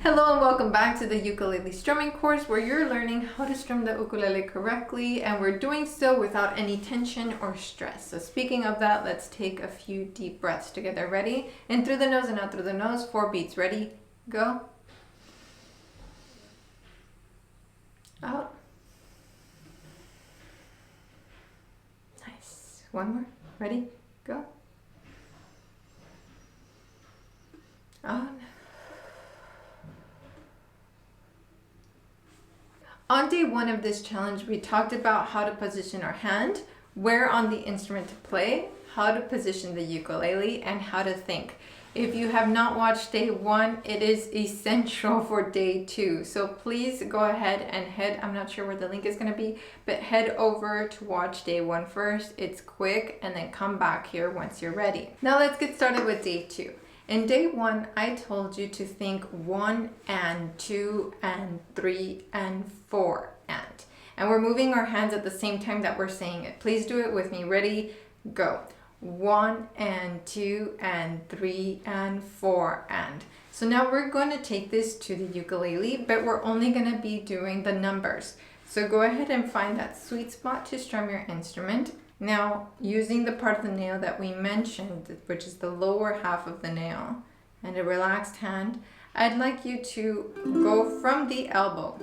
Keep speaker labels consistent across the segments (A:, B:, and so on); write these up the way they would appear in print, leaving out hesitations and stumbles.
A: Hello and welcome back to the ukulele strumming course where you're learning how to strum the ukulele correctly, and we're doing so without any tension or stress. So speaking of that, let's take a few deep breaths together. Ready? In through the nose and out through the nose. 4 beats. Ready? Go. Out. Nice. One more. Ready? Go. Out. On day 1 of this challenge, we talked about how to position our hand, where on the instrument to play, how to position the ukulele, and how to think. If you have not watched day 1, it is essential for day 2. So please go ahead and I'm not sure where the link is going to be, but head over to watch day 1 first. It's quick, and then come back here once you're ready. Now let's get started with day 2. In day 1, I told you to think 1 and 2 and 3 and 4 and we're moving our hands at the same time that we're saying it. Please do it with me. Ready? Go. 1 and 2 and 3 and 4 and. So now we're going to take this to the ukulele, but we're only going to be doing the numbers. So go ahead and find that sweet spot to strum your instrument. Now, using the part of the nail that we mentioned, which is the lower half of the nail, and a relaxed hand, I'd like you to go from the elbow,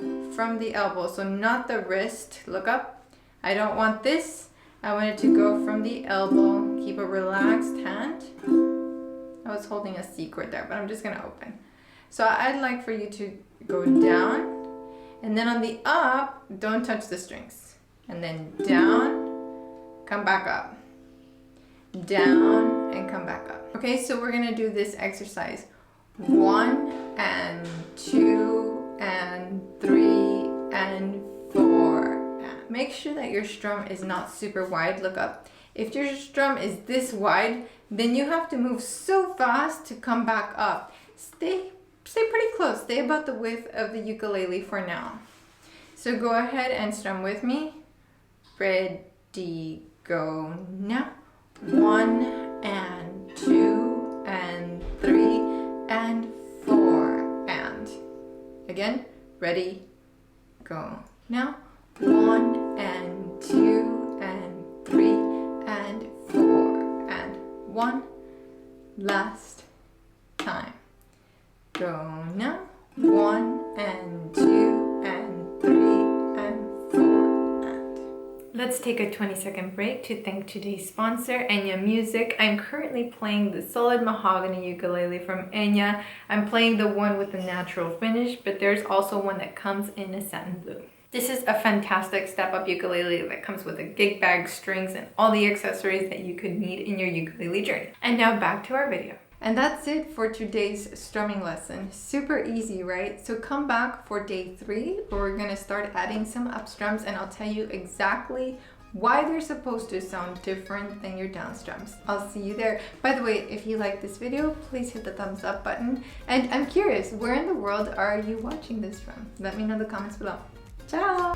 A: so not the wrist. Look up. I don't want this. I want it to go from the elbow. Keep a relaxed hand. I was holding a C chord there, but I'm just gonna open. So I'd like for you to go down, and then on the up, don't touch the strings. And then down, come back up, down, and come back up. Okay, so we're gonna do this exercise. 1 and 2 and 3 and 4. And make sure that your strum is not super wide. Look up. If your strum is this wide, then you have to move so fast to come back up. Stay pretty close. Stay about the width of the ukulele for now. So go ahead and strum with me. Ready, go now. 1 and 2 and 3 and 4 and. Again, ready, go now. 1 and 2 and 3 and 4 and 1. Last time. Go now. 1 and 2 and 3 and 4 and. Let's take a 20-second break to thank today's sponsor, Enya Music. I'm currently playing the solid mahogany ukulele from Enya. I'm playing the one with the natural finish, but there's also one that comes in a satin blue. This is a fantastic step-up ukulele that comes with a gig bag, strings, and all the accessories that you could need in your ukulele journey. And now back to our video. And that's it for today's strumming lesson. Super easy, right? So come back for day 3 where we're gonna start adding some up strums, and I'll tell you exactly why they're supposed to sound different than your down strums. I'll see you there. By the way, if you like this video, please hit the thumbs up button. And I'm curious, where in the world are you watching this from? Let me know in the comments below. Ciao!